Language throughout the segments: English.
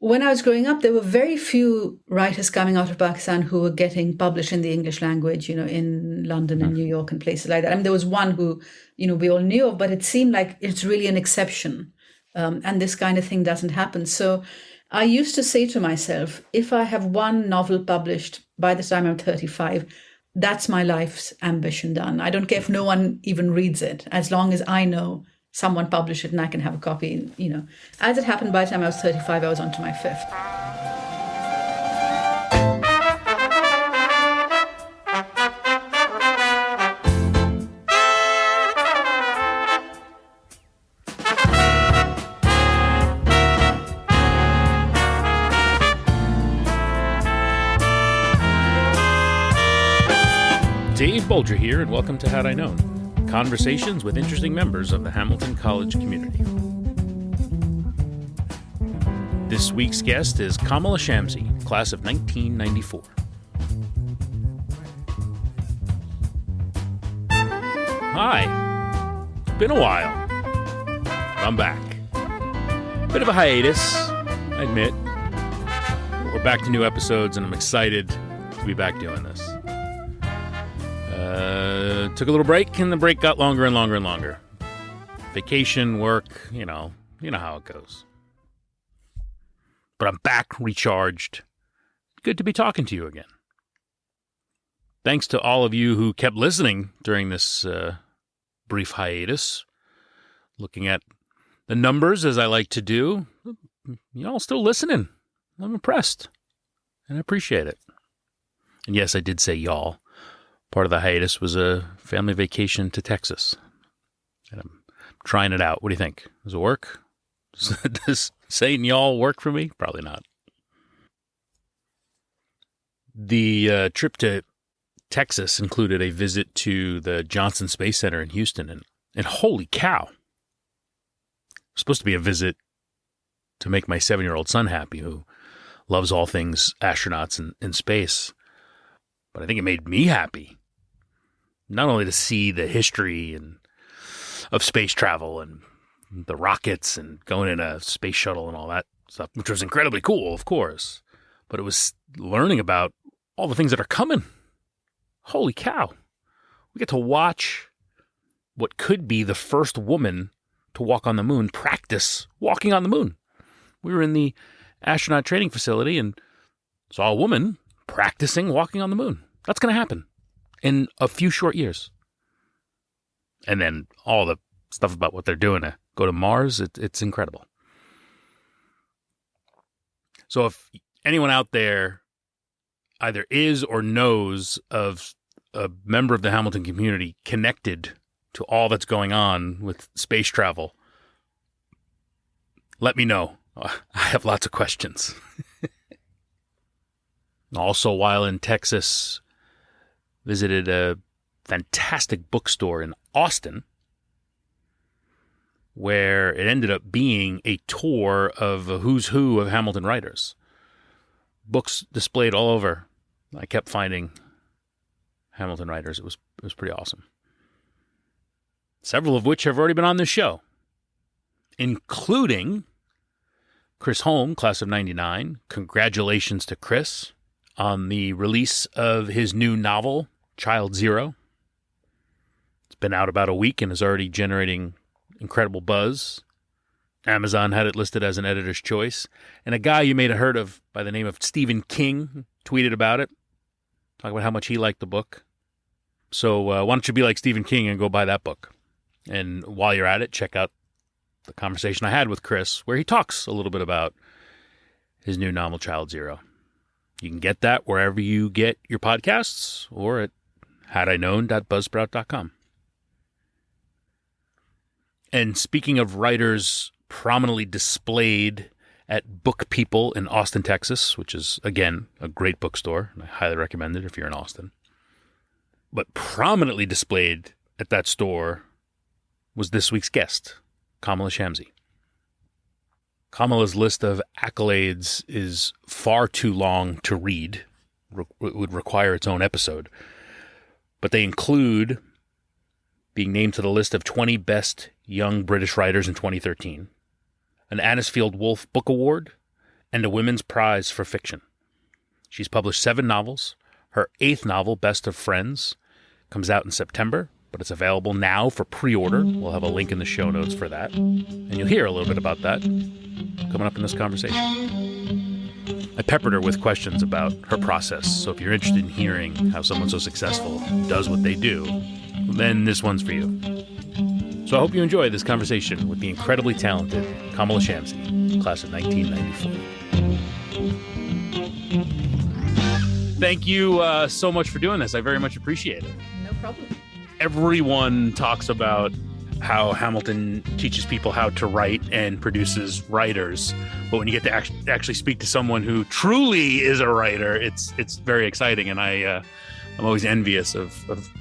when I was growing up, there were very few writers coming out of Pakistan who were getting published in the English language, in London and New York and places like that. I mean, there was one who, we all knew of, but it seemed like it's really an exception. And this kind of thing doesn't happen. So I used to say to myself, if I have one novel published by the time I'm 35, that's my life's ambition done. I don't care if no one even reads it, as long as I know someone published it and I can have a copy. As it happened, by the time I was 35, I was on to my fifth. Dave Bolger here, and welcome to Had I Known, conversations with interesting members of the Hamilton College community. This week's guest is Kamila Shamsie, class of 1994. Hi. It's been a while. I'm back. Bit of a hiatus, I admit. We're back to new episodes, and I'm excited to be back doing this. Took a little break, and the break got longer and longer and longer. Vacation, work, you know how it goes. But I'm back, recharged. Good to be talking to you again. Thanks to all of you who kept listening during this brief hiatus. Looking at the numbers, as I like to do, y'all still listening. I'm impressed, and I appreciate it. And yes, I did say y'all. Part of the hiatus was a family vacation to Texas. And I'm trying it out. What do you think? Does it work? Does saying y'all work for me? Probably not. The trip to Texas included a visit to the Johnson Space Center in Houston. And holy cow. It was supposed to be a visit to make my 7-year-old son happy, who loves all things astronauts and space. But I think it made me happy. Not only to see the history of space travel and the rockets and going in a space shuttle and all that stuff, which was incredibly cool, of course, but it was learning about all the things that are coming. Holy cow. We get to watch what could be the first woman to walk on the moon practice walking on the moon. We were in the astronaut training facility and saw a woman practicing walking on the moon. That's going to happen in a few short years. And then all the stuff about what they're doing to go to Mars, it's incredible. So if anyone out there either is or knows of a member of the Hamilton community connected to all that's going on with space travel, let me know. I have lots of questions. Also, while in Texas, visited a fantastic bookstore in Austin, where it ended up being a tour of a who's who of Hamilton writers. Books displayed all over. I kept finding Hamilton writers. It was pretty awesome. Several of which have already been on this show, including Chris Holm, class of 99. Congratulations to Chris on the release of his new novel, Child Zero. It's been out about a week and is already generating incredible buzz. Amazon had it listed as an editor's choice. And a guy you may have heard of by the name of Stephen King tweeted about it, talking about how much he liked the book. So why don't you be like Stephen King and go buy that book? And while you're at it, check out the conversation I had with Chris, where he talks a little bit about his new novel, Child Zero. You can get that wherever you get your podcasts or at hadiknown.buzzsprout.com. And speaking of writers prominently displayed at Book People in Austin, Texas, which is, again, a great bookstore, and I highly recommend it if you're in Austin. But prominently displayed at that store was this week's guest, Kamila Shamsie. Kamila's list of accolades is far too long to read. It would require its own episode. But they include being named to the list of 20 best young British writers in 2013, an Anisfield Wolf Book Award, and a Women's Prize for Fiction. She's published 7 novels. Her 8th novel, Best of Friends, comes out in September, but it's available now for pre-order. We'll have a link in the show notes for that. And you'll hear a little bit about that coming up in this conversation. I peppered her with questions about her process, so if you're interested in hearing how someone so successful does what they do, then this one's for you. So I hope you enjoy this conversation with the incredibly talented Kamila Shamsie, class of 1994. Thank you so much for doing this. I very much appreciate it. No problem. Everyone talks about how Hamilton teaches people how to write and produces writers. But when you get to actually speak to someone who truly is a writer, it's very exciting. And I'm always envious of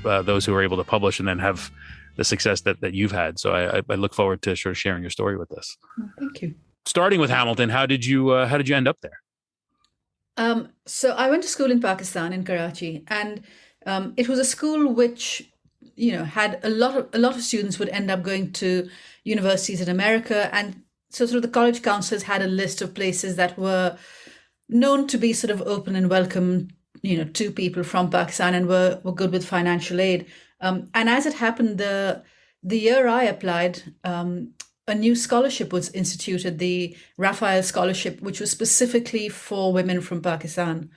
those who are able to publish and then have the success that you've had. So I look forward to sort of sharing your story with us. Thank you. Starting with Hamilton, how did you end up there? So I went to school in Pakistan, in Karachi, and it was a school which, had a lot of students would end up going to universities in America, and so sort of the college counselors had a list of places that were known to be sort of open and welcome, to people from Pakistan and were good with financial aid. And as it happened, the year I applied, a new scholarship was instituted, the Raphael Scholarship, which was specifically for women from Pakistan.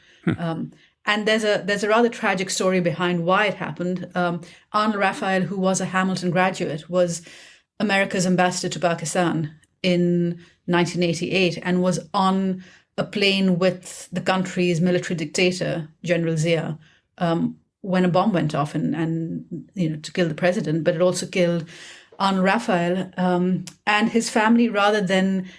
And there's a rather tragic story behind why it happened. Arnold Raphael, who was a Hamilton graduate, was America's ambassador to Pakistan in 1988 and was on a plane with the country's military dictator, General Zia, when a bomb went off and to kill the president, but it also killed Arnold Raphael, and his family, rather than,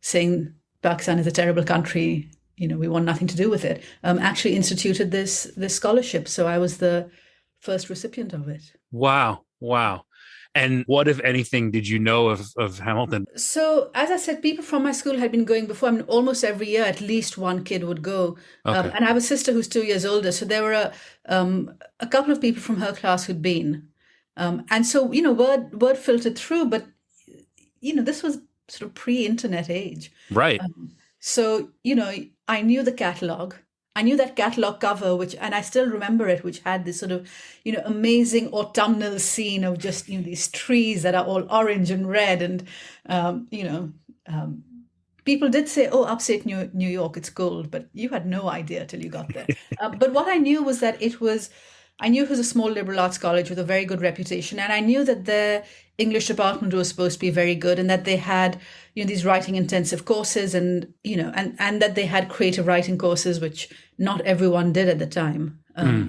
saying Pakistan is a terrible country, we want nothing to do with it, actually instituted this scholarship. So I was the first recipient of it. Wow. And what, if anything, did you know of Hamilton? So, as I said, people from my school had been going before. I mean, almost every year, at least one kid would go. Okay. And I have a sister who's 2 years older. So there were a couple of people from her class who'd been. And so, word filtered through. But, this was sort of pre-internet age. Right. So, I knew the catalog. I knew that catalog cover, and I still remember it, which had this sort of, amazing autumnal scene of just, these trees that are all orange and red. And, people did say, oh, upstate New York, it's cold, but you had no idea till you got there. But what I knew was that I knew it was a small liberal arts college with a very good reputation. And I knew that their English department was supposed to be very good, and that they had, these writing intensive courses and, and that they had creative writing courses, which not everyone did at the time,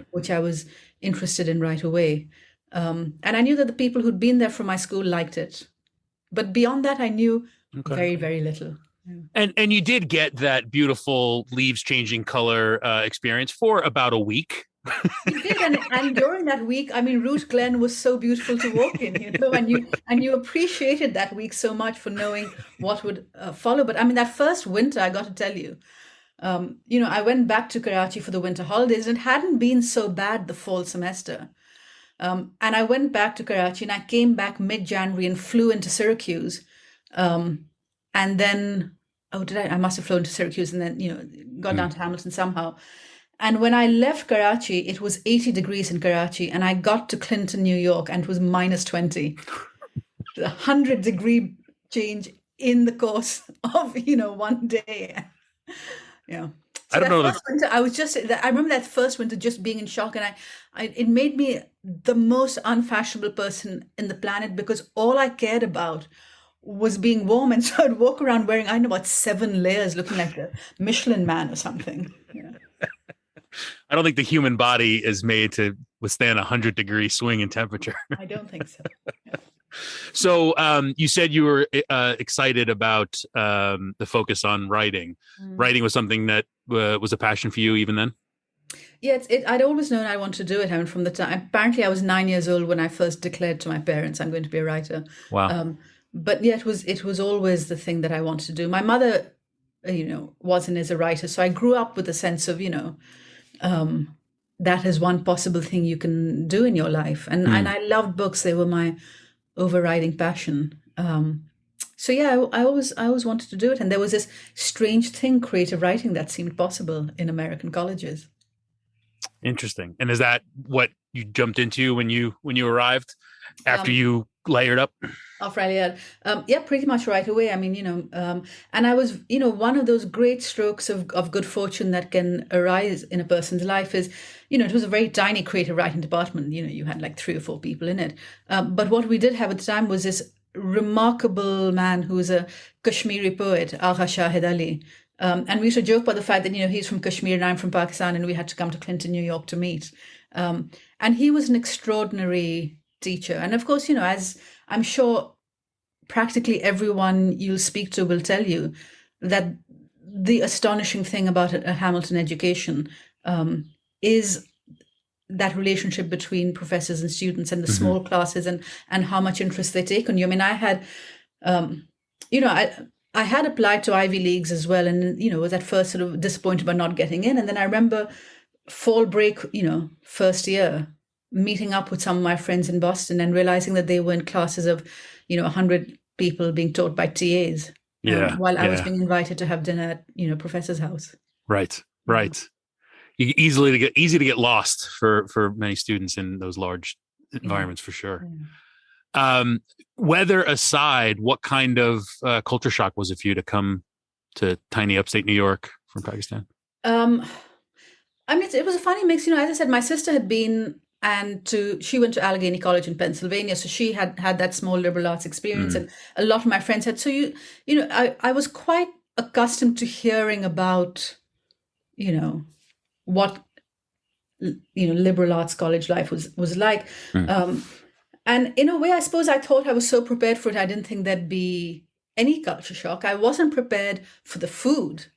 which I was interested in right away. And I knew that the people who'd been there from my school liked it. But beyond that, I knew very, very little. And you did get that beautiful leaves changing color experience for about a week. You did, and during that week, I mean, Root Glen was so beautiful to walk in, and you appreciated that week so much for knowing what would follow. But I mean, that first winter, I got to tell you, I went back to Karachi for the winter holidays, and it hadn't been so bad the fall semester. And I went back to Karachi, and I came back mid-January and flew into Syracuse, and then I must have flown to Syracuse and then got down to Hamilton somehow. And when I left Karachi, it was 80 degrees in Karachi, and I got to Clinton, New York, and it was minus 20. 100-degree change in the course of, one day. Yeah. So I don't know. Winter, I remember that first winter just being in shock, and it made me the most unfashionable person in the planet, because all I cared about was being warm. And so I'd walk around wearing, 7 layers, looking like a Michelin man or something. I don't think the human body is made to withstand a 100-degree swing in temperature. I don't think so. Yeah. So you said you were excited about the focus on writing. Writing was something that was a passion for you even then? Yeah, I'd always known I wanted to do it. I mean, from the time, apparently I was 9 years old when I first declared to my parents I'm going to be a writer. Wow. But yeah, it was always the thing that I wanted to do. My mother, was and is a writer. So I grew up with a sense of, that is one possible thing you can do in your life. And I loved books. They were my overriding passion. So yeah, I always wanted to do it, and there was this strange thing, creative writing, that seemed possible in American colleges. Interesting. And is that what you jumped into when you arrived after Um, you layered up? Australia, yeah, pretty much right away. I mean, and I was, one of those great strokes of good fortune that can arise in a person's life is, it was a very tiny creative writing department. You had like 3 or 4 people in it. But what we did have at the time was this remarkable man who was a Kashmiri poet, Agha Shahid Ali. And we used to joke about the fact that, he's from Kashmir and I'm from Pakistan, and we had to come to Clinton, New York to meet. And he was an extraordinary teacher. And of course, as I'm sure practically everyone you'll speak to will tell you, that the astonishing thing about a Hamilton education is that relationship between professors and students, and the small classes, and how much interest they take on you. I mean, I had, I had applied to Ivy Leagues as well, and was at first sort of disappointed by not getting in, and then I remember fall break, first year, meeting up with some of my friends in Boston and realizing that they were in classes of, 100 people being taught by TAs, while I was being invited to have dinner at, professor's house. Right. Easy to get lost for many students in those large environments, for sure. Weather aside, what kind of culture shock was it for you to come to tiny upstate New York from Pakistan? I mean, it was a funny mix. As I said, my sister had been she went to Allegheny College in Pennsylvania, so she had that small liberal arts experience, and a lot of my friends had. So I was quite accustomed to hearing about, what liberal arts college life was like, and in a way, I suppose I thought I was so prepared for it. I didn't think there'd be any culture shock. I wasn't prepared for the food.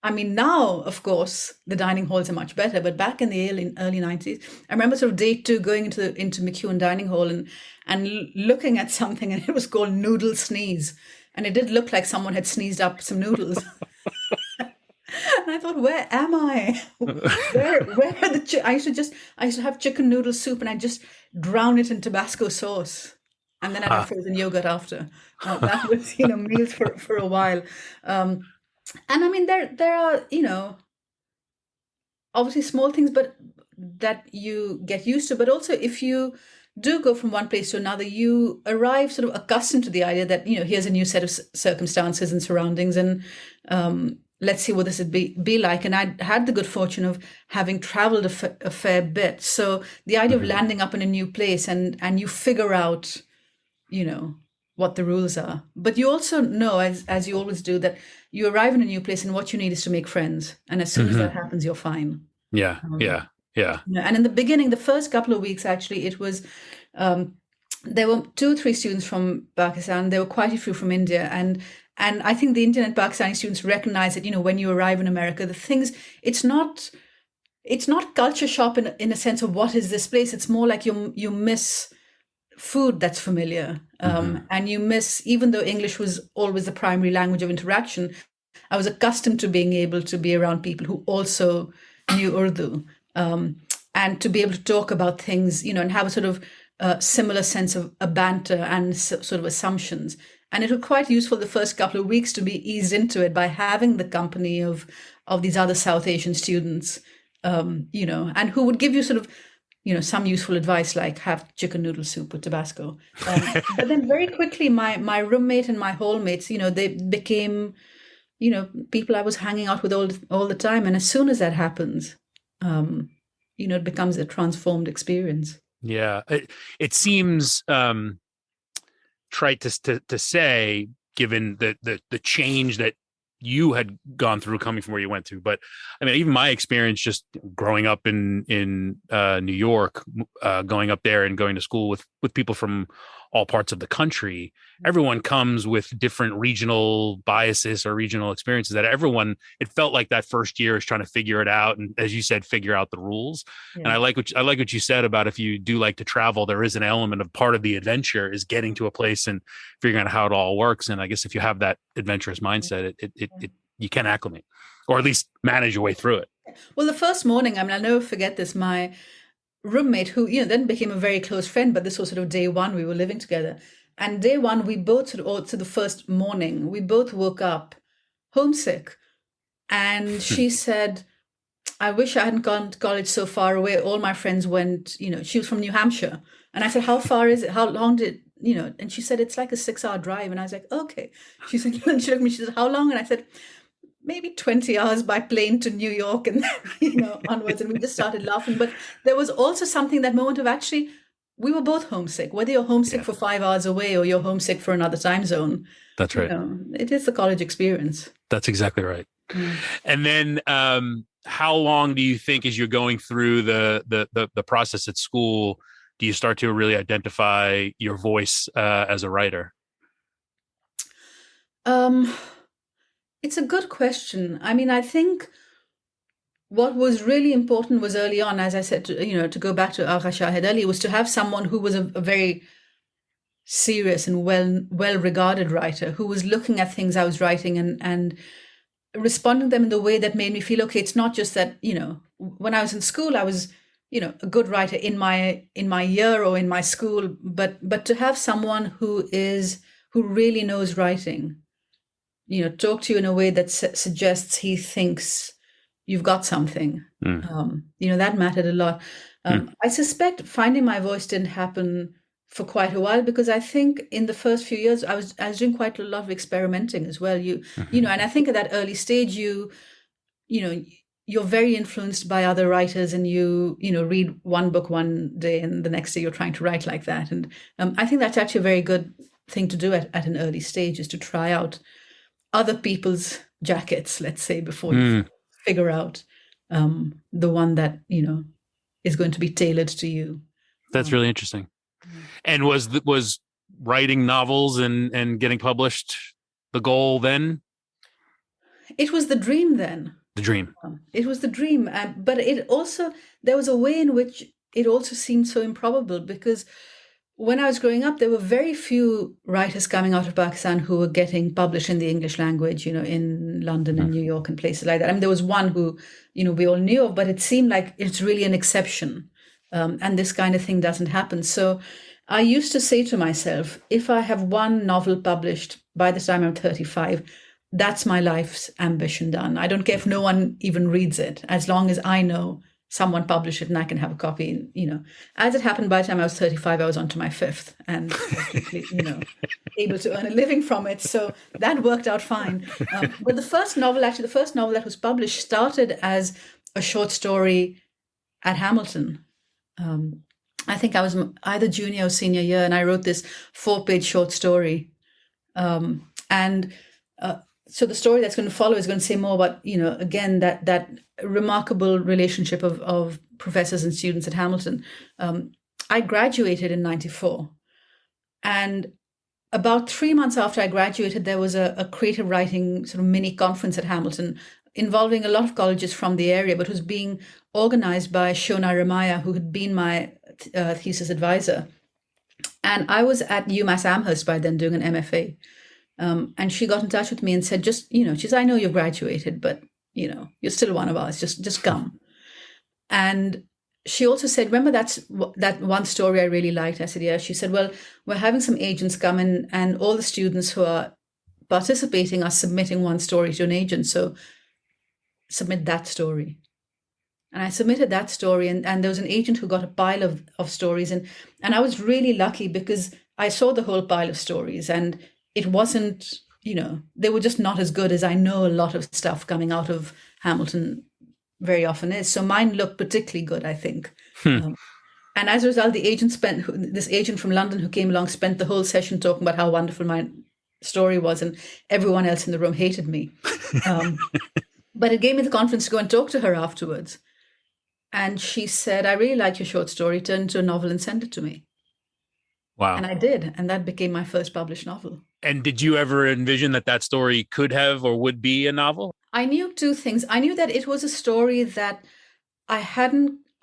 I mean, now, of course, the dining halls are much better. But back in the early 90s, I remember sort of day 2 going into McEwen Dining Hall and looking at something, and it was called Noodle Sneeze. And it did look like someone had sneezed up some noodles. And I thought, where am I? Where are the I used to have chicken noodle soup, and I just drown it in Tabasco sauce. And then I'd have frozen yogurt after. That was, meals for a while. And I mean, there are, obviously small things, but that you get used to. But also, if you do go from one place to another, you arrive sort of accustomed to the idea that, here's a new set of circumstances and surroundings, and let's see what this would be like. And I had the good fortune of having traveled a fair bit. So the idea of landing up in a new place, and you figure out, what the rules are. But you also know, as you always do, that you arrive in a new place and what you need is to make friends. And as soon as that happens, you're fine. Yeah. And in the beginning, the first couple of weeks, actually, it was, there were 2 or 3 students from Pakistan. There were quite a few from India. And I think the Indian and Pakistani students recognize that, when you arrive in America, it's not culture shock in a sense of what is this place. It's more like you miss food that's familiar. And you miss, even though English was always the primary language of interaction, I was accustomed to being able to be around people who also knew Urdu, and to be able to talk about things, and have a sort of similar sense of a banter and sort of assumptions. And it was quite useful the first couple of weeks to be eased into it by having the company of these other South Asian students, and who would give you sort of, some useful advice, like have chicken noodle soup with Tabasco. But then very quickly, my roommate and my hallmates, they became, people I was hanging out with all the time. And as soon as that happens, it becomes a transformed experience. Yeah. It seems trite to say, given the change that you had gone through coming from where you went to. But I mean, even my experience just growing up in New York, going up there and going to school with people from all parts of the country, everyone comes with different regional biases or regional experiences that it felt like that first year is trying to figure it out. And as you said, figure out the rules. Yeah. And I like what you said about, if you do like to travel, there is an element of part of the adventure is getting to a place and figuring out how it all works. And I guess if you have that adventurous mindset, you can acclimate, or at least manage your way through it. Well, the first morning, I mean, I'll never forget this. My roommate, who then became a very close friend, but this was sort of day 1, we were living together. And day one, we both, or to the first morning, we both woke up homesick. And she said, I wish I hadn't gone to college so far away. All my friends went, she was from New Hampshire. And I said, how far is it? How long did, and she said, it's like a 6-hour drive. And I was like, okay. She said, and she looked at me, she said, how long? And I said, maybe 20 hours by plane to New York and then, onwards. And we just started laughing. But there was also something, that moment of actually, we were both homesick, whether you're homesick for 5 hours away or you're homesick for another time zone. That's right. It is the college experience. That's exactly right. And then how long do you think, as you're going through the process at school, do you start to really identify your voice as a writer? It's a good question. I mean, I think what was really important was early on, as I said, to go back to Agha Shahid Ali, was to have someone who was a very serious and well-regarded writer, who was looking at things I was writing and responding to them in the way that made me feel, okay, it's not just that, when I was in school, I was, a good writer in my year or in my school, but to have someone who really knows writing, talk to you in a way that suggests he thinks you've got something, that mattered a lot. I suspect finding my voice didn't happen for quite a while, because I think in the first few years I was doing quite a lot of experimenting as well. And I think at that early stage you're very influenced by other writers, and you read one book one day and the next day you're trying to write like that. And I think that's actually a very good thing to do at an early stage, is to try out other people's jackets, let's say, before you figure out the one that is going to be tailored to you. That's really interesting. And was writing novels and getting published the goal then? It was the dream then. The dream. It was the dream. But there was a way in which it also seemed so improbable, because when I was growing up, there were very few writers coming out of Pakistan who were getting published in the English language, in London and New York and places like that. I mean, there was one who, we all knew of, but it seemed like it's really an exception. And this kind of thing doesn't happen. So I used to say to myself, if I have one novel published by the time I'm 35, that's my life's ambition done. I don't care if no one even reads it, as long as I know someone published it and I can have a copy. As it happened, by the time I was 35, I was on to my 5th and able to earn a living from it. So that worked out fine. But the first novel that was published started as a short story at Hamilton. I think I was either junior or senior year, and I wrote this 4-page short story. So the story that's going to follow is going to say more about, again, that remarkable relationship of professors and students at Hamilton. I graduated in 94. And about 3 months after I graduated, there was a creative writing sort of mini conference at Hamilton involving a lot of colleges from the area, but was being organized by Shona Ramaya, who had been my thesis advisor. And I was at UMass Amherst by then doing an MFA. And she got in touch with me and said, she said, I know you've graduated, but, you're still one of us, just come. And she also said, remember that one story I really liked? I said, yeah. She said, well, we're having some agents come in, and all the students who are participating are submitting one story to an agent. So submit that story. And I submitted that story, and there was an agent who got a pile of stories. And I was really lucky, because I saw the whole pile of stories, and it wasn't, they were just not as good as I know a lot of stuff coming out of Hamilton very often is. So mine looked particularly good, I think. And as a result, this agent from London who came along spent the whole session talking about how wonderful my story was, and everyone else in the room hated me. But it gave me the confidence to go and talk to her afterwards. And she said, I really like your short story, turn it into a novel and send it to me. Wow. And I did. And that became my first published novel. And did you ever envision that story could have or would be a novel? I knew two things. I knew that it was a story that I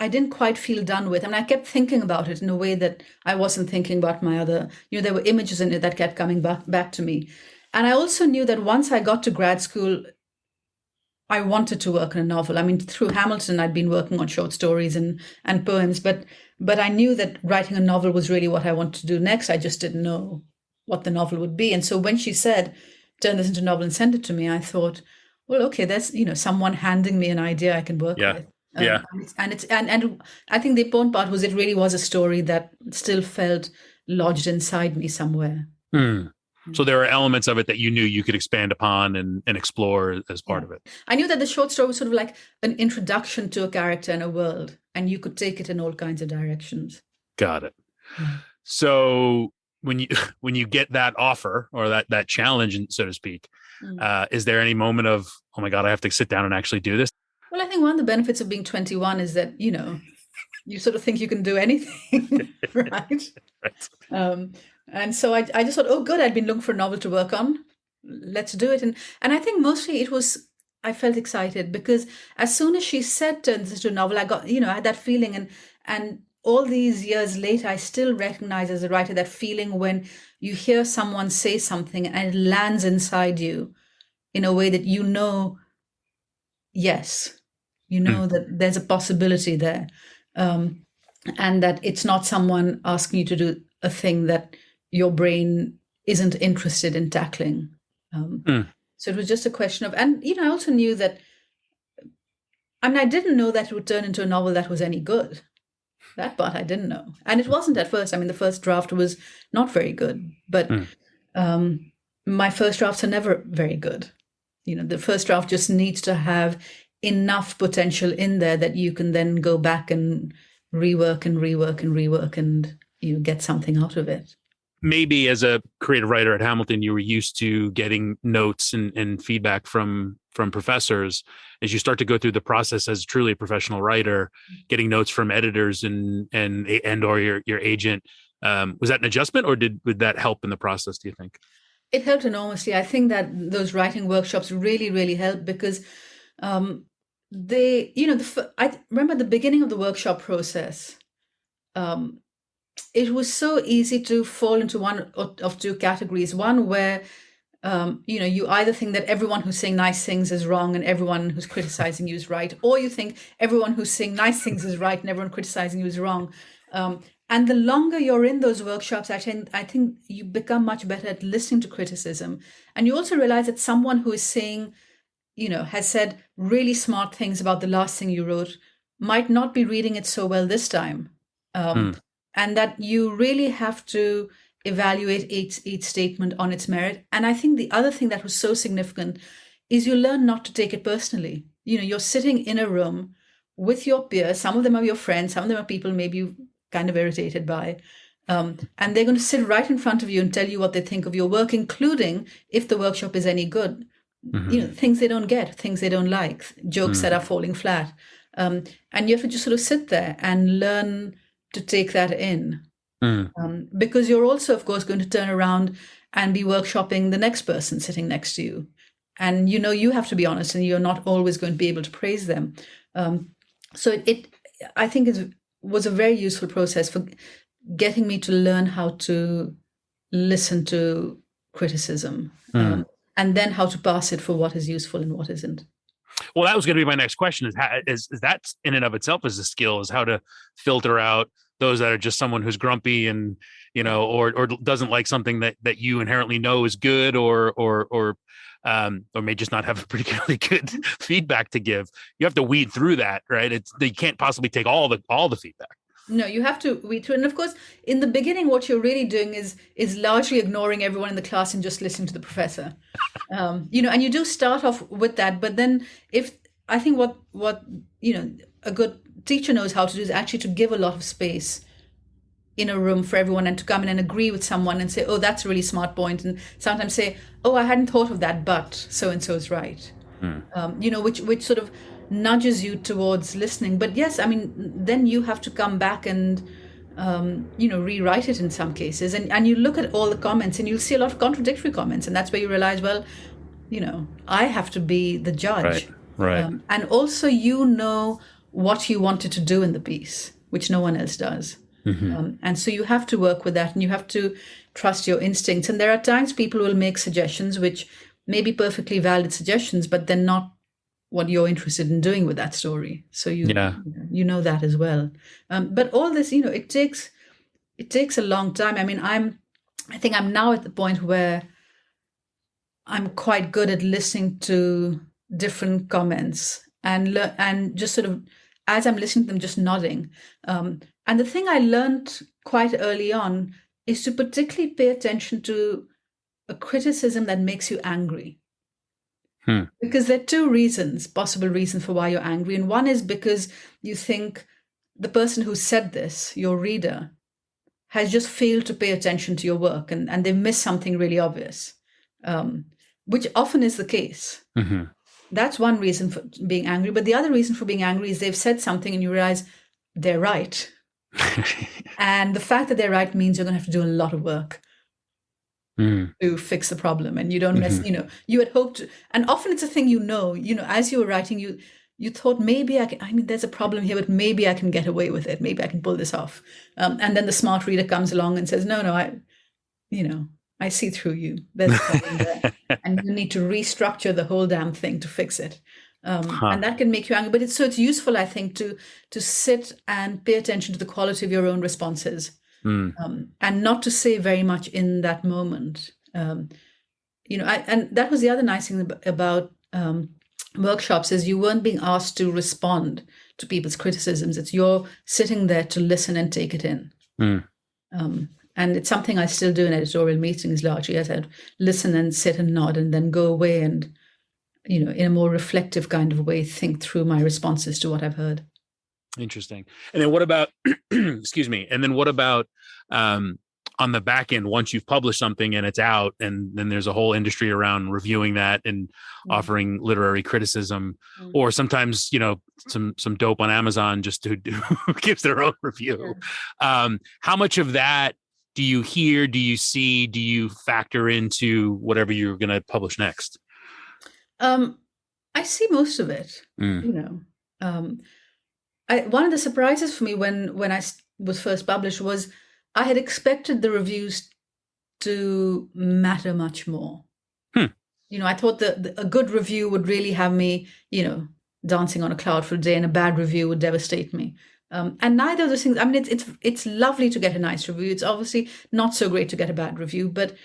didn't quite feel done with. I mean, I kept thinking about it in a way that I wasn't thinking about my other, there were images in it that kept coming back to me. And I also knew that once I got to grad school, I wanted to work on a novel. I mean, through Hamilton, I'd been working on short stories and poems, but I knew that writing a novel was really what I wanted to do next. I just didn't know what the novel would be. And so when she said, turn this into a novel and send it to me, I thought, well, okay, there's, someone handing me an idea I can work with. Yeah. And I think the important part was it really was a story that still felt lodged inside me somewhere. So there are elements of it that you knew you could expand upon and explore as part of it. I knew that the short story was sort of like an introduction to a character and a world, and you could take it in all kinds of directions. Got it. So when you get that offer or that challenge, so to speak, is there any moment of, oh my God, I have to sit down and actually do this? Well, I think one of the benefits of being 21 is that, you sort of think you can do anything, right? And so I just thought, oh, good, I'd been looking for a novel to work on. Let's do it. And I think mostly I felt excited because as soon as she said turn this into a novel, I got, I had that feeling. And all these years later, I still recognize as a writer that feeling when you hear someone say something and it lands inside you in a way that yes, that there's a possibility there. And that it's not someone asking you to do a thing that your brain isn't interested in tackling. So it was just a question of, and, I also knew that, I didn't know that it would turn into a novel that was any good. That part I didn't know. And it wasn't at first. The first draft was not very good, but my first drafts are never very good. The first draft just needs to have enough potential in there that you can then go back and rework and get something out of it. Maybe as a creative writer at Hamilton, you were used to getting notes and feedback from professors. As you start to go through the process as truly a professional writer, getting notes from editors and or your agent, was that an adjustment, or would that help in the process, do you think? It helped enormously. I think that those writing workshops really, really helped because I remember the beginning of the workshop process. It was so easy to fall into one of two categories. One where, you either think that everyone who's saying nice things is wrong and everyone who's criticizing you is right, or you think everyone who's saying nice things is right and everyone criticizing you is wrong. And the longer you're in those workshops, I think you become much better at listening to criticism. And you also realize that someone who is saying, has said really smart things about the last thing you wrote might not be reading it so well this time. And that you really have to evaluate each statement on its merit. And I think the other thing that was so significant is you learn not to take it personally. You're sitting in a room with your peers. Some of them are your friends. Some of them are people maybe you're kind of irritated by. And they're going to sit right in front of you and tell you what they think of your work, including if the workshop is any good. Things they don't get, things they don't like, jokes that are falling flat. And you have to just sort of sit there and learn to take that in. Because you're also, of course, going to turn around and be workshopping the next person sitting next to you. And, you have to be honest and you're not always going to be able to praise them. So I think it was a very useful process for getting me to learn how to listen to criticism and then how to pass it for what is useful and what isn't. Well, that was going to be my next question is that in and of itself is a skill, is how to filter out those that are just someone who's grumpy and, or doesn't like something that you inherently know is good or may just not have a particularly good feedback to give. You have to weed through that, right? You can't possibly take all the feedback. No, you have to weed through. And of course, in the beginning, what you're really doing is largely ignoring everyone in the class and just listening to the professor. And you do start off with that. But then I think what a good teacher knows how to do is actually to give a lot of space in a room for everyone and to come in and agree with someone and say, oh, that's a really smart point. And sometimes say, oh, I hadn't thought of that, but so-and-so is right. Which sort of nudges you towards listening. But yes, then you have to come back and, rewrite it in some cases. And you look at all the comments and you'll see a lot of contradictory comments. And that's where you realize, well, I have to be the judge. Right. And also, what you wanted to do in the piece, which no one else does. And so you have to work with that and you have to trust your instincts. And there are times people will make suggestions which may be perfectly valid suggestions, but they're not what you're interested in doing with that story. So you know that as well. But all this, it takes a long time. I think I'm now at the point where I'm quite good at listening to different comments and just sort of, as I'm listening to them, just nodding. And the thing I learned quite early on is to particularly pay attention to a criticism that makes you angry. Because there are two possible reasons for why you're angry. And one is because you think the person who said this, your reader, has just failed to pay attention to your work and they've missed something really obvious, which often is the case. Mm-hmm. That's one reason for being angry. But the other reason for being angry is they've said something and you realize they're right. And the fact that they're right means you're going to have to do a lot of work to fix the problem. And you don't you had hoped, and often it's a thing, as you were writing, you thought maybe there's a problem here, but maybe I can get away with it. Maybe I can pull this off. And then the smart reader comes along and says, no, I see through you. There's a problem there. And you need to restructure the whole damn thing to fix it. And that can make you angry. But it's useful, I think, to sit and pay attention to the quality of your own responses. And not to say very much in that moment. And that was the other nice thing about workshops is you weren't being asked to respond to people's criticisms. It's you're sitting there to listen and take it in. And it's something I still do in editorial meetings largely, as I listen and sit and nod and then go away and, in a more reflective kind of way, think through my responses to what I've heard. Interesting. And then what about, excuse me, and then what about on the back end, once you've published something and it's out, and then there's a whole industry around reviewing that and offering literary criticism, or sometimes, some dope on Amazon just who gives their own review. How much of that do you hear, do you see, do you factor into whatever you're going to publish next? I see most of it, one of the surprises for me when I was first published was I had expected the reviews to matter much more. I thought that a good review would really have me, dancing on a cloud for a day, and a bad review would devastate me. And neither of those things. I mean, it's lovely to get a nice review. It's obviously not so great to get a bad review, but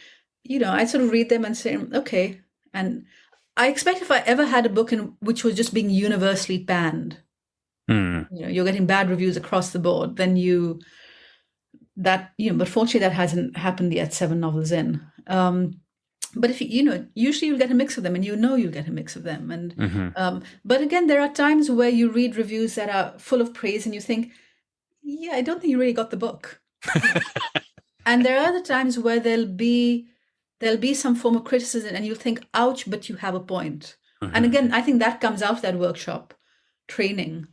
I sort of read them and say, okay. And I expect if I ever had a book which was just being universally panned, you're getting bad reviews across the board, then but fortunately that hasn't happened yet, 7 novels in. But if usually you'll get a mix of them, and you'll get a mix of them. And but again, there are times where you read reviews that are full of praise and you think, yeah, I don't think you really got the book. And there are other times where there'll be some form of criticism and you'll think, ouch, but you have a point. And again, I think that comes out of that workshop training.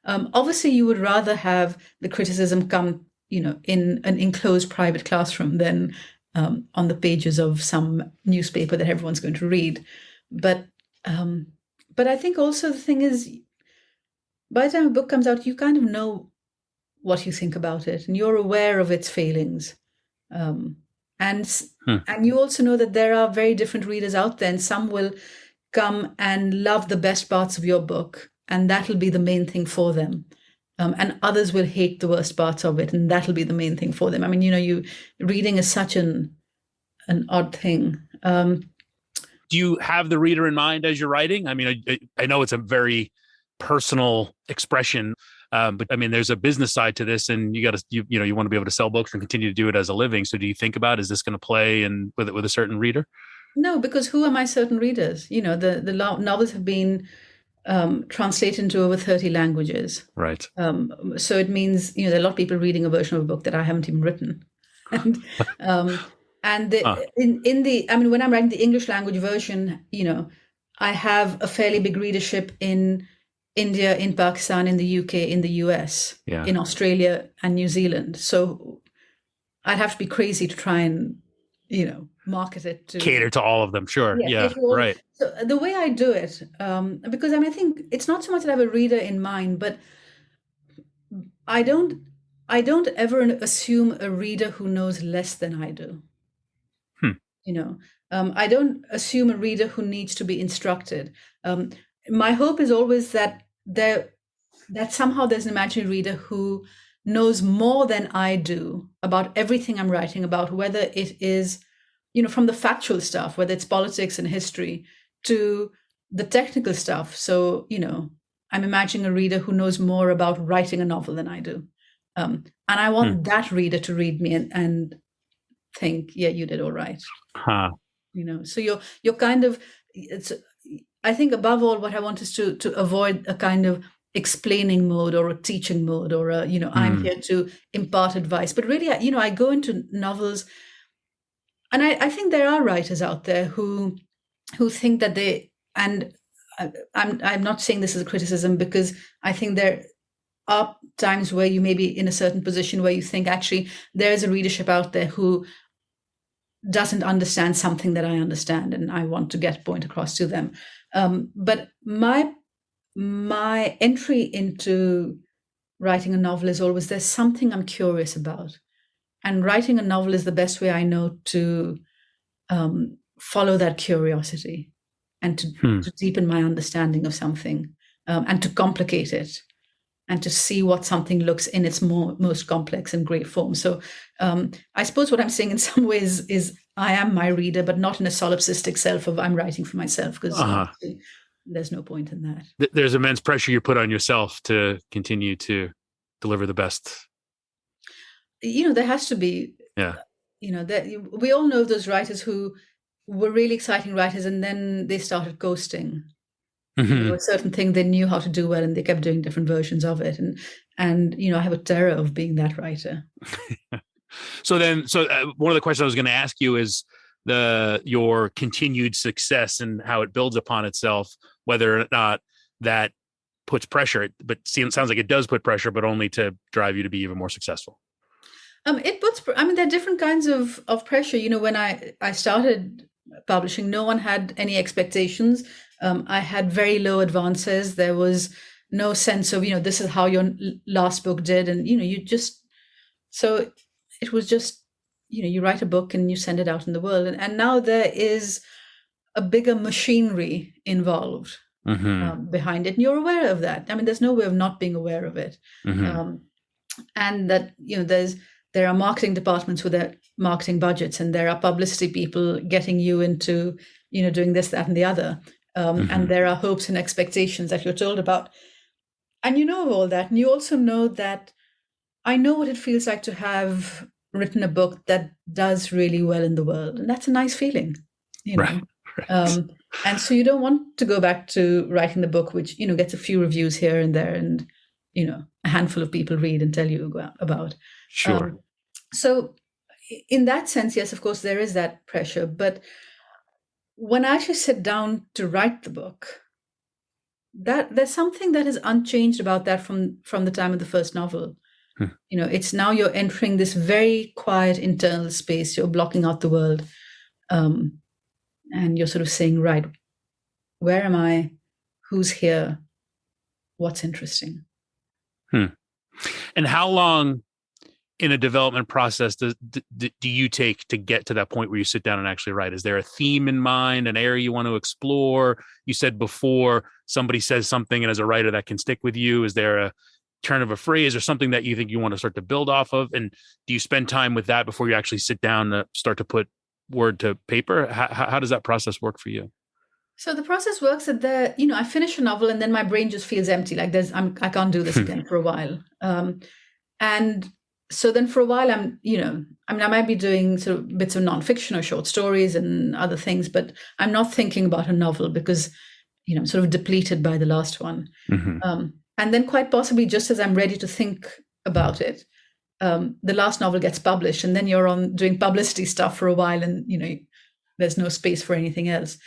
Obviously you would rather have the criticism come, in an enclosed private classroom than on the pages of some newspaper that everyone's going to read. But I think also the thing is, by the time a book comes out, you kind of know what you think about it, and you're aware of its failings. And you also know that there are very different readers out there, and some will come and love the best parts of your book, and that'll be the main thing for them. And others will hate the worst parts of it, and that'll be the main thing for them. I mean, reading is such an odd thing. Do you have the reader in mind as you're writing? I mean, I know it's a very personal expression, but I mean, there's a business side to this, and you want to be able to sell books and continue to do it as a living. So do you think about, is this going to play with a certain reader? No, because who are my certain readers? The novels have been translated into over 30 languages. Right. So it means, there are a lot of people reading a version of a book that I haven't even written. And when I'm writing the English language version, I have a fairly big readership in India, in Pakistan, in the UK, in the US, in Australia and New Zealand. So I'd have to be crazy to try and, market it to cater to all of them. Sure. Yeah. Right. So the way I do it, because I think it's not so much that I have a reader in mind, but I don't ever assume a reader who knows less than I do. I don't assume a reader who needs to be instructed. My hope is always that somehow there's an imaginary reader who knows more than I do about everything I'm writing about, whether it is, from the factual stuff, whether it's politics and history, to the technical stuff. So, I'm imagining a reader who knows more about writing a novel than I do. And I want that reader to read me and think, yeah, you did all right. Huh. So you're kind of, I think above all, what I want is to avoid a kind of explaining mode or a teaching mode or I'm here to impart advice. But really, I go into novels, and I think there are writers out there who think that I'm not saying this as a criticism, because I think there are times where you may be in a certain position where you think, actually, there's a readership out there who doesn't understand something that I understand, and I want to get a point across to them. But my entry into writing a novel is always, there's something I'm curious about. And writing a novel is the best way I know to follow that curiosity and to deepen my understanding of something, and to complicate it, and to see what something looks in its most complex and great form. So I suppose what I'm saying in some ways is I am my reader, but not in a solipsistic self of I'm writing for myself, because there's no point in that. There's immense pressure you put on yourself to continue to deliver the best. There has to be. Yeah. We all know those writers who were really exciting writers, and then they started ghosting. A certain thing they knew how to do well, and they kept doing different versions of it. And I have a terror of being that writer. So one of the questions I was going to ask you is your continued success and how it builds upon itself, whether or not that puts pressure. But it sounds like it does put pressure, but only to drive you to be even more successful. It puts. There are different kinds of pressure. When I started publishing, no one had any expectations. I had very low advances. There was no sense of, this is how your last book did. And, so it was just, you write a book and you send it out in the world. And now there is a bigger machinery involved behind it. And you're aware of that. There's no way of not being aware of it. And that, there are marketing departments with their marketing budgets, and there are publicity people getting you into, doing this, that, and the other. And there are hopes and expectations that you're told about. And you know all that. And you also know that I know what it feels like to have written a book that does really well in the world. And that's a nice feeling, Right. And so you don't want to go back to writing the book, which, gets a few reviews here and there, and, a handful of people read and tell you about. Sure. So in that sense, yes, of course, there is that pressure. But when I actually sit down to write the book, that there's something that is unchanged about that from the time of the first novel. It's now you're entering this very quiet internal space. You're blocking out the world. And you're sort of saying, right, where am I? Who's here? What's interesting? And how long in a development process do you take to get to that point where you sit down and actually write? Is there a theme in mind, an area you want to explore? You said before somebody says something, and as a writer that can stick with you. Is there a turn of a phrase or something that you think you want to start to build off of? And do you spend time with that before you actually sit down to start to put word to paper? How does that process work for you? So the process works that I finish a novel and then my brain just feels empty. Like I can't do this again for a while. And so then for a while I might be doing sort of bits of nonfiction or short stories and other things, but I'm not thinking about a novel because, I'm sort of depleted by the last one. And then quite possibly just as I'm ready to think about it, the last novel gets published, and then you're on doing publicity stuff for a while, and, there's no space for anything else.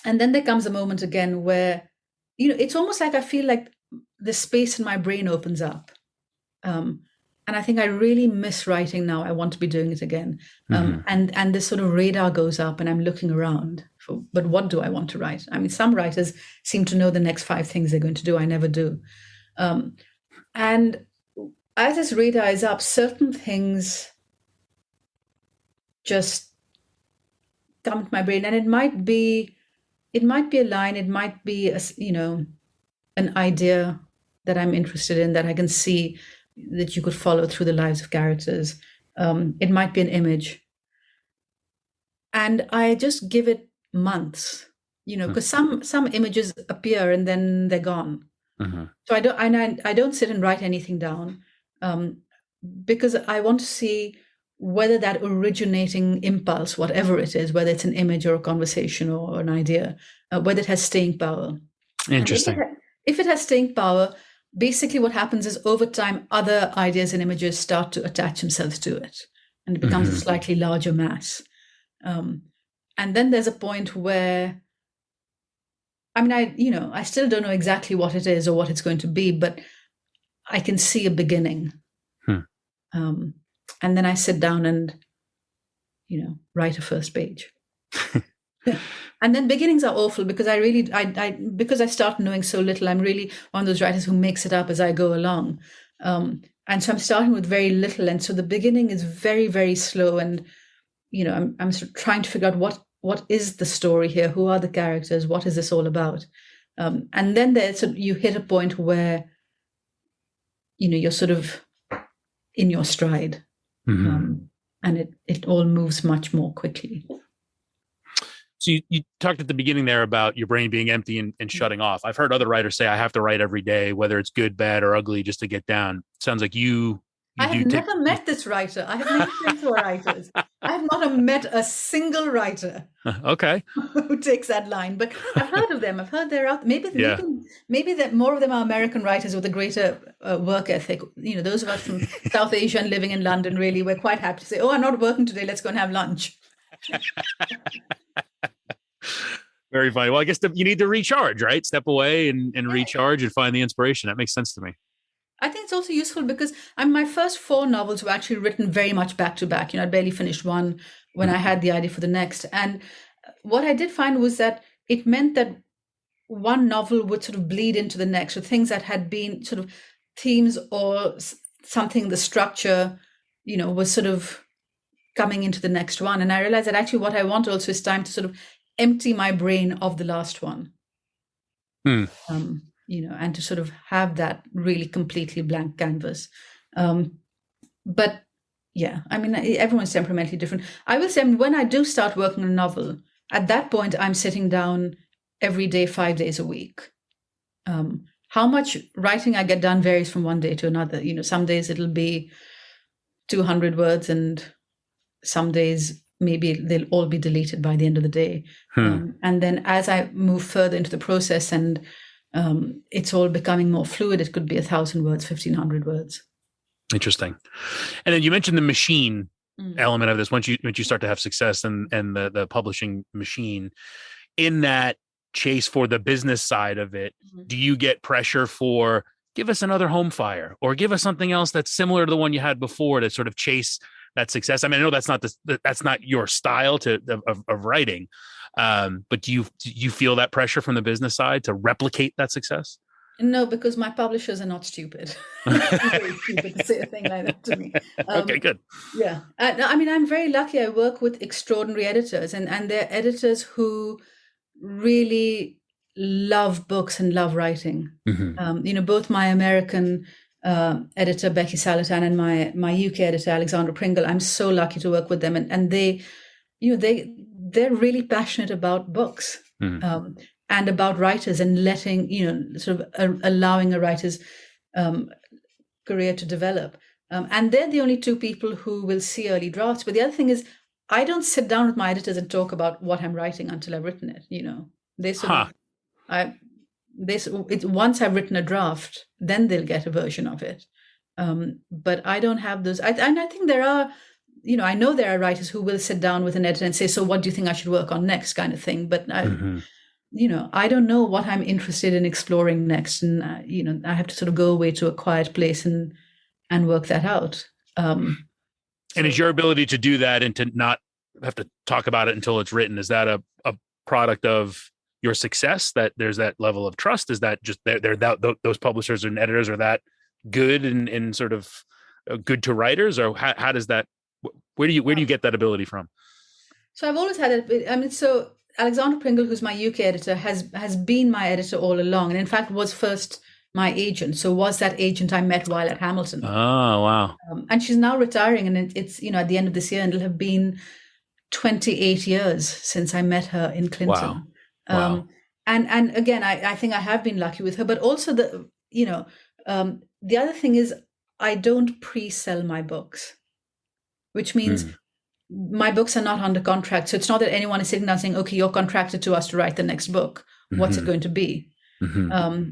And then there comes a moment again where, it's almost like I feel like the space in my brain opens up. And I think I really miss writing now. I want to be doing it again. And this sort of radar goes up and I'm looking around but what do I want to write? Some writers seem to know the next 5 things they're going to do. I never do. And as this radar is up, certain things just come to my brain, and it might be a line, it might be an idea that I'm interested in, that I can see, that you could follow through the lives of characters. It might be an image. And I just give it months, because some images appear and then they're gone. So I don't sit and write anything down, because I want to see whether that originating impulse, whatever it is, whether it's an image or a conversation or an idea, whether it has staying power. Interesting. If it has staying power, basically what happens is over time, other ideas and images start to attach themselves to it, and it becomes a slightly larger mass. And then there's a point where, I still don't know exactly what it is or what it's going to be, but I can see a beginning. And then I sit down and, write a first page. And then beginnings are awful because because I start knowing so little. I'm really one of those writers who makes it up as I go along. And so I'm starting with very little. And so the beginning is very, very slow. And, I'm sort of trying to figure out what is the story here? Who are the characters? What is this all about? And then you hit a point where, you're sort of in your stride. And it all moves much more quickly. So you talked at the beginning there about your brain being empty and shutting off. I've heard other writers say, I have to write every day, whether it's good, bad, or ugly, just to get down. Sounds like I have never met this writer. I have many friends who are writers. I have not met a single writer who takes that line, but I've heard of them. I've heard they're out. Maybe that more of them are American writers with a greater work ethic. Those of us from South Asia and living in London, really, we're quite happy to say, "Oh, I'm not working today. Let's go and have lunch." Very funny. Well, I guess you need to recharge, right? Step away and recharge and find the inspiration. That makes sense to me. I think it's also useful because my first 4 novels were actually written very much back to back. I barely finished one when I had the idea for the next. And what I did find was that it meant that one novel would sort of bleed into the next, or things that had been sort of themes or something, the structure, was sort of coming into the next one. And I realized that actually what I want also is time to sort of empty my brain of the last one. And to sort of have that really completely blank canvas. But yeah, everyone's temperamentally different. I will say when I do start working on a novel, at that point, I'm sitting down every day, 5 days a week. How much writing I get done varies from one day to another. Some days it'll be 200 words, and some days maybe they'll all be deleted by the end of the day. And then as I move further into the process and it's all becoming more fluid, it could be 1,000 words, 1,500 words. Interesting. And then you mentioned the machine element of this. Once you start to have success and the publishing machine, in that chase for the business side of it, do you get pressure for give us another Home Fire or give us something else that's similar to the one you had before to sort of chase that success? I know that's not your style of writing. But do you feel that pressure from the business side to replicate that success? No, because my publishers are not stupid. It's very stupid to say a thing like that to me. Okay, good. Yeah. I'm very lucky. I work with extraordinary editors, and they're editors who really love books and love writing. Both my American editor, Becky Salatan, and my UK editor, Alexandra Pringle, I'm so lucky to work with them. And they, they're really passionate about books. And about writers and letting, sort of allowing a writer's career to develop. And they're the only 2 people who will see early drafts. But the other thing is, I don't sit down with my editors and talk about what I'm writing until I've written it. They sort of, once I've written a draft, then they'll get a version of it. But I don't have those. And I think there are, I know there are writers who will sit down with an editor and say, so what do you think I should work on next, kind of thing. But I don't know what I'm interested in exploring next. And, I have to sort of go away to a quiet place and work that out. And is your ability to do that and to not have to talk about it until it's written, is that a product of your success, that there's that level of trust? Is that just those publishers and editors are that good and sort of good to writers? Or how does that, where do you get that ability from? So I've always had it. So Alexandra Pringle, who's my UK editor, has been my editor all along, and in fact was first my agent. So was that agent I met while at Hamilton. Oh, wow. And she's now retiring, and it's, at the end of this year, and it'll have been 28 years since I met her in Clinton. Wow. And again, I think I have been lucky with her, but also the other thing is I don't pre-sell my books, which means my books are not under contract. So it's not that anyone is sitting down saying, okay, you're contracted to us to write the next book. What's it going to be?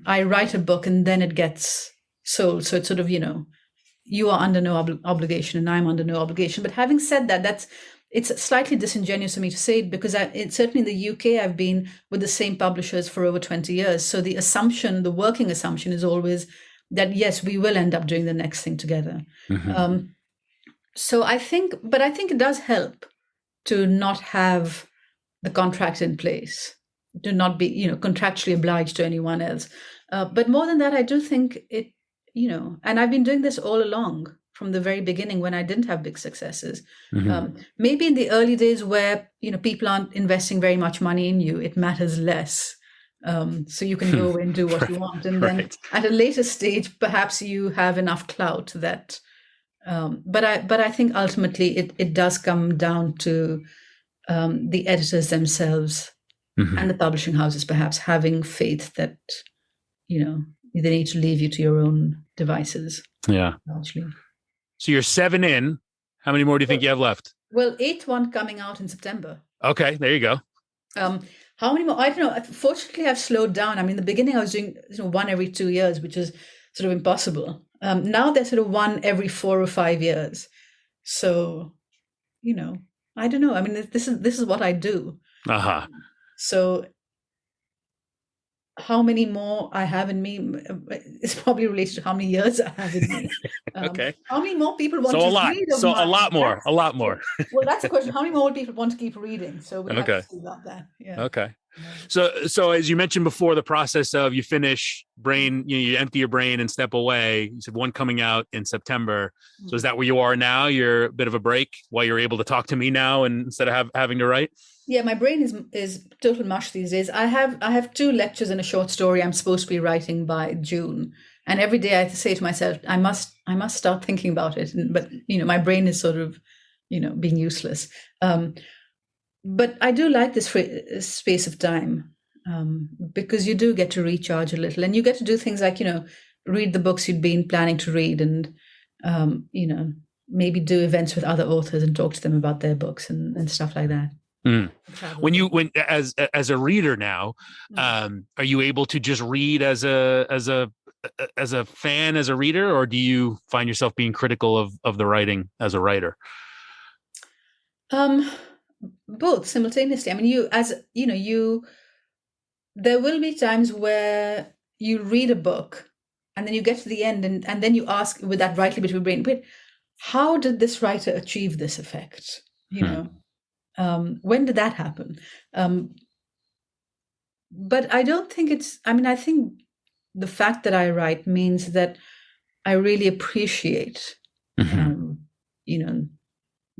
I write a book and then it gets sold. So it's sort of, you are under no obligation and I'm under no obligation. But having said that, it's slightly disingenuous for me to say it, because certainly in the UK, I've been with the same publishers for over 20 years. So the working assumption is always that, yes, we will end up doing the next thing together. So I think it does help to not have the contract in place, to not be, contractually obliged to anyone else. But more than that, I do think it, and I've been doing this all along from the very beginning when I didn't have big successes. Maybe in the early days where, people aren't investing very much money in you, it matters less. So you can go away and do what you want. And then at a later stage, perhaps you have enough clout that, but I think ultimately it does come down to the editors themselves and the publishing houses perhaps having faith that, they need to leave you to your own devices. Yeah. Largely. So you're 7 in. How many more do you think you have left? Well, 8th one coming out in September. Okay, there you go. How many more? I don't know. Fortunately, I've slowed down. I mean, in the beginning, I was doing one every 2 years, which is sort of impossible. Now they're sort of one every 4 or 5 years. So, I don't know. I mean, this is what I do. So how many more I have in me is probably related to how many years I have in me. Okay. How many more people want to read? So a lot more. Well, that's the question. How many more people want to keep reading? So we have to see about that. Yeah. Okay. So as you mentioned before, the process of you finish brain, you empty your brain and step away. You said one coming out in September. So is that where you are now? You're a bit of a break while you're able to talk to me now, and instead of having to write? Yeah, my brain is total mush these days. I have 2 lectures and a short story I'm supposed to be writing by June, and every day I say to myself, I must start thinking about it. But my brain is sort of, being useless. But I do like this space of time because you do get to recharge a little, and you get to do things like read the books you'd been planning to read, and maybe do events with other authors and talk to them about their books and stuff like that. When as a reader now, are you able to just read as a fan, as a reader, or do you find yourself being critical of the writing as a writer? Both simultaneously. I mean, there will be times where you read a book and then you get to the end and then you ask with that rightly bit of your brain, wait, how did this writer achieve this effect? When did that happen? But I don't think I think the fact that I write means that I really appreciate,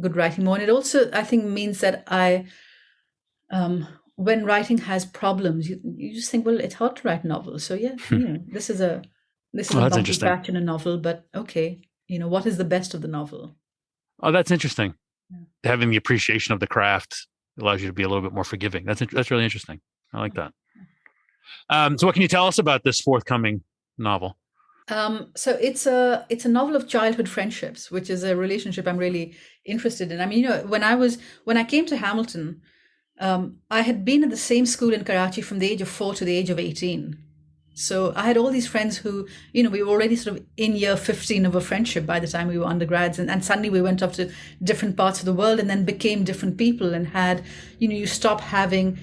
good writing more. And it also, I think, means that when writing has problems, you just think, well, it's hard to write novels. So yeah, this is a bumpy patch in a novel, but okay, what is the best of the novel? Oh, that's interesting. Yeah. Having the appreciation of the craft allows you to be a little bit more forgiving. That's really interesting. I like that. So what can you tell us about this forthcoming novel? So it's a novel of childhood friendships, which is a relationship I'm really interested in. I mean, when I came to Hamilton, I had been at the same school in Karachi from the age of 4 to the age of 18. So I had all these friends who, we were already sort of in year 15 of a friendship by the time we were undergrads. And suddenly we went off to different parts of the world and then became different people and had, you stop having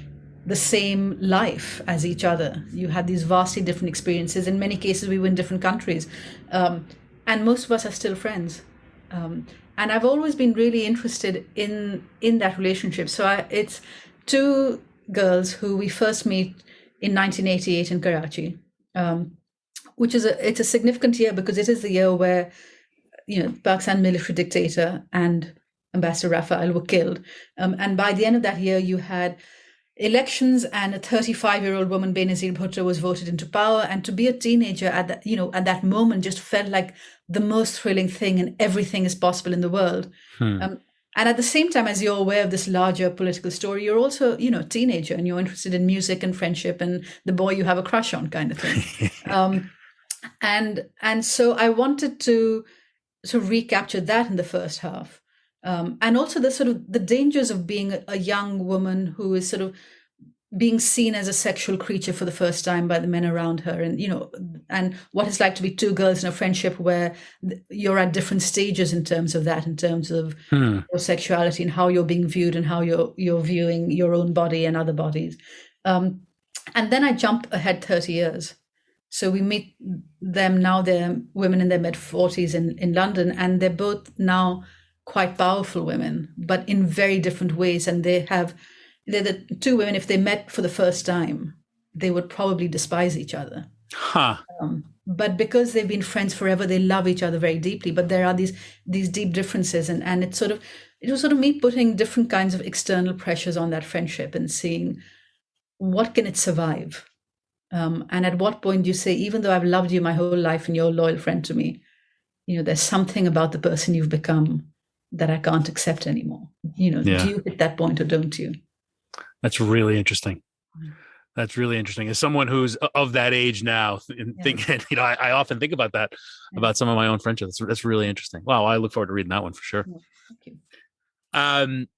the same life as each other. You had these vastly different experiences. In many cases, we were in different countries. And most of us are still friends. And I've always been really interested in that relationship. So it's 2 girls who we first meet in 1988 in Karachi, which is it's a significant year because it is the year where, Pakistan military dictator and Ambassador Raphael were killed. And by the end of that year, you had elections, and a 35-year-old woman, Benazir Bhutto, was voted into power. And to be a teenager at that, at that moment just felt like the most thrilling thing, and everything is possible in the world. And at the same time, as you're aware of this larger political story, you're also, a teenager, and you're interested in music and friendship and the boy you have a crush on, kind of thing. And so I wanted to sort of recapture that in the first half. And also the dangers of being a young woman who is sort of being seen as a sexual creature for the first time by the men around her, and and what it's like to be two girls in a friendship where you're at different stages in terms of that, in terms of your sexuality and how you're being viewed and how you're viewing your own body and other bodies. And then I jump ahead 30 years. So we meet them now. They're women in their mid-40s in London, and they're both now quite powerful women, but in very different ways. And they're the two women, if they met for the first time, they would probably despise each other. But because they've been friends forever, they love each other very deeply. But there are these deep differences, and it was sort of me putting different kinds of external pressures on that friendship and seeing what can it survive. And at what point do you say, even though I've loved you my whole life and you're a loyal friend to me, there's something about the person you've become that I can't accept anymore. Do you hit that point or don't you? That's really interesting. That's really interesting. As someone who's of that age now, thinking, I often think about that, about some of my own friendships. That's really interesting. Wow, I look forward to reading that one for sure. Yeah, thank you.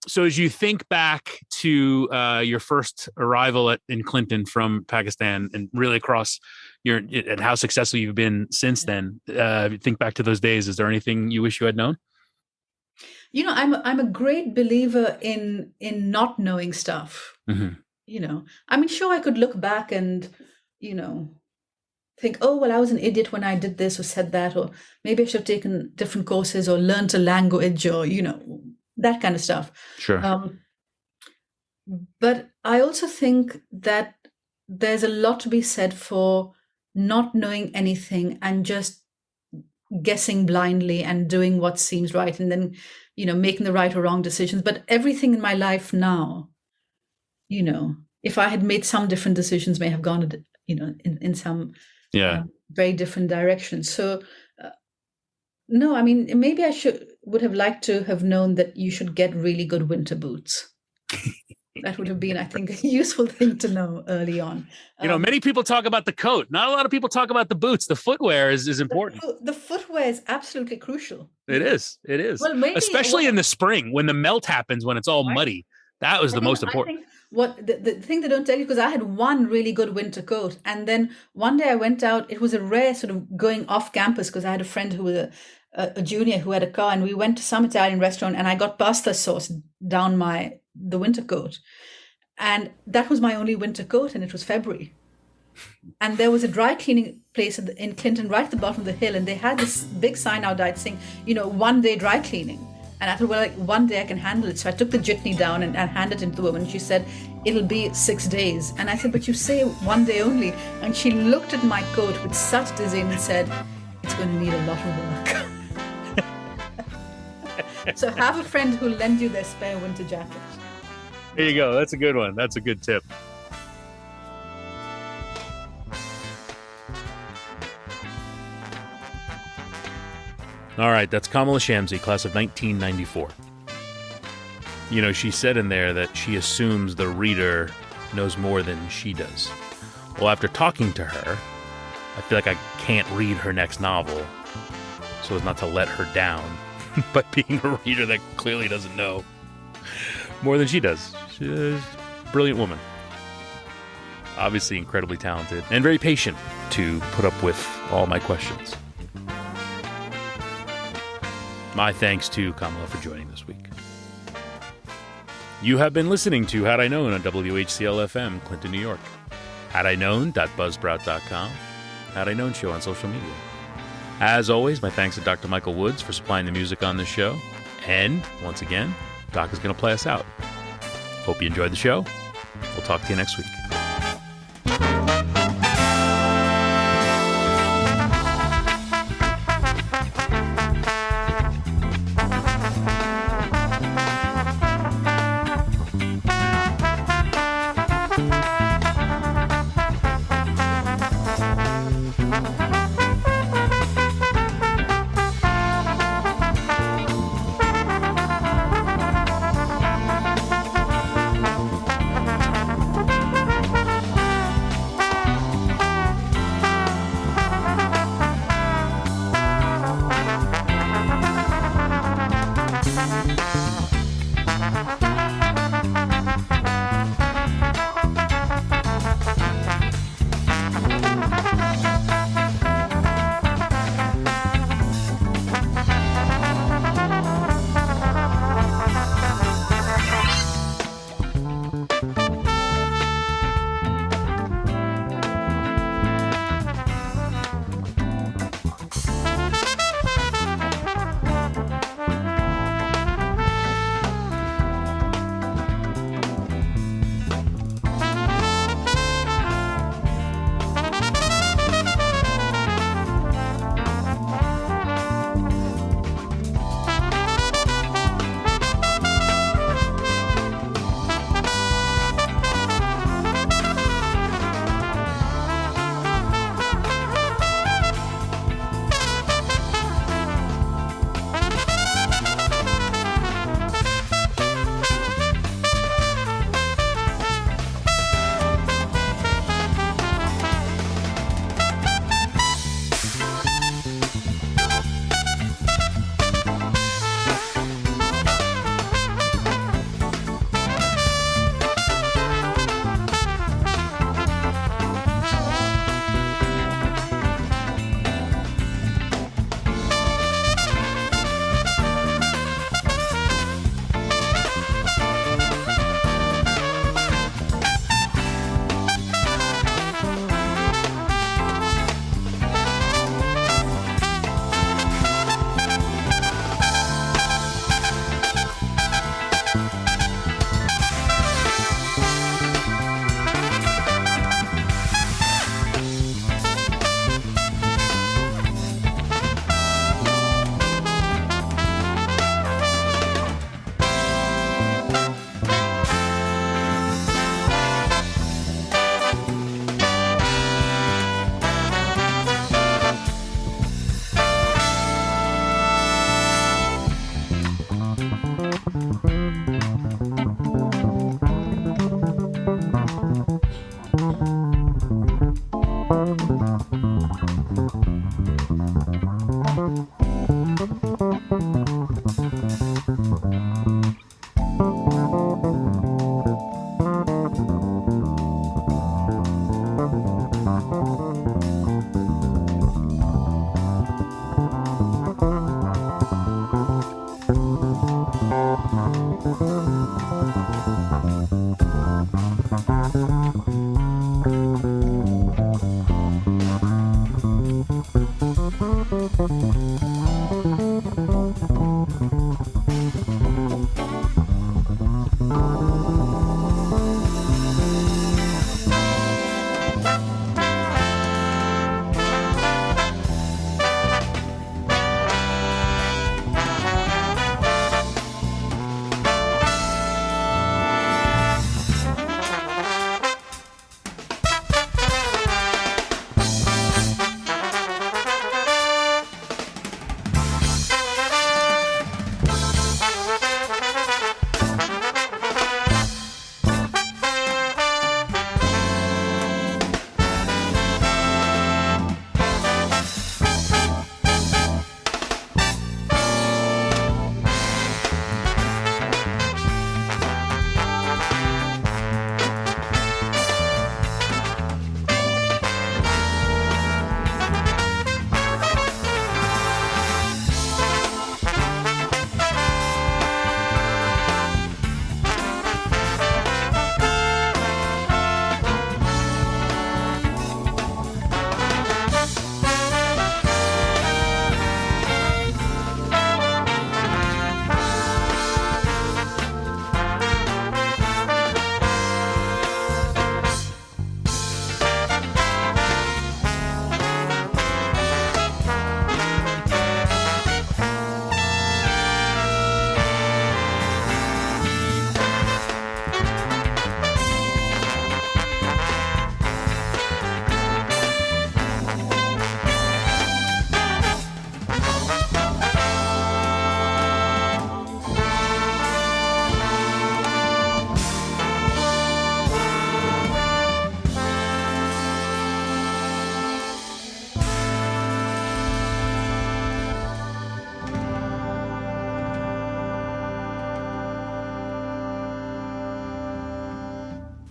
So as you think back to your first arrival in Clinton from Pakistan, and really across and how successful you've been since then, think back to those days. Is there anything you wish you had known? I'm a great believer in not knowing stuff. Sure, I could look back and, think, oh, well, I was an idiot when I did this or said that, or maybe I should have taken different courses or learned a language, or, that kind of stuff. Sure. But I also think that there's a lot to be said for not knowing anything and just guessing blindly and doing what seems right, and then, making the right or wrong decisions. But everything in my life now, if I had made some different decisions, may have gone, in some very different directions. So, no, maybe I would have liked to have known that you should get really good winter boots. That would have been, I think, a useful thing to know early on. Many people talk about the coat. Not a lot of people talk about the boots. The footwear is important. The footwear is absolutely crucial. It is. Well, especially in the spring when the melt happens, when it's all muddy. That was the most important. What the thing they don't tell you, because I had one really good winter coat, and then one day I went out. It was a rare sort of going off campus, because I had a friend who was a junior who had a car, and we went to some Italian restaurant, and I got pasta sauce down the winter coat, and that was my only winter coat, and it was February, and there was a dry cleaning place in Clinton right at the bottom of the hill, and they had this big sign outside saying, 1 day dry cleaning. And I thought, well, one day I can handle it. So I took the jitney down and handed it to the woman. She said, it'll be 6 days. And I said, but you say 1 day only. And she looked at my coat with such disdain and said, it's going to need a lot of work. So have a friend who'll lend you their spare winter jacket. There you go. That's a good one. That's a good tip. All right, that's Kamila Shamsie, class of 1994. She said in there that she assumes the reader knows more than she does. Well, after talking to her, I feel like I can't read her next novel so as not to let her down by being a reader that clearly doesn't know more than she does. She's a brilliant woman. Obviously incredibly talented and very patient to put up with all my questions. My thanks to Kamila for joining this week. You have been listening to Had I Known on WHCL-FM, Clinton, New York. HadIKnown.buzzsprout.com. Had I Known Show on social media. As always, my thanks to Dr. Michael Woods for supplying the music on this show. And, once again, Doc is going to play us out. Hope you enjoyed the show. We'll talk to you next week.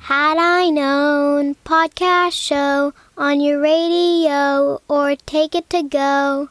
Had I Known podcast show on your radio or take it to go.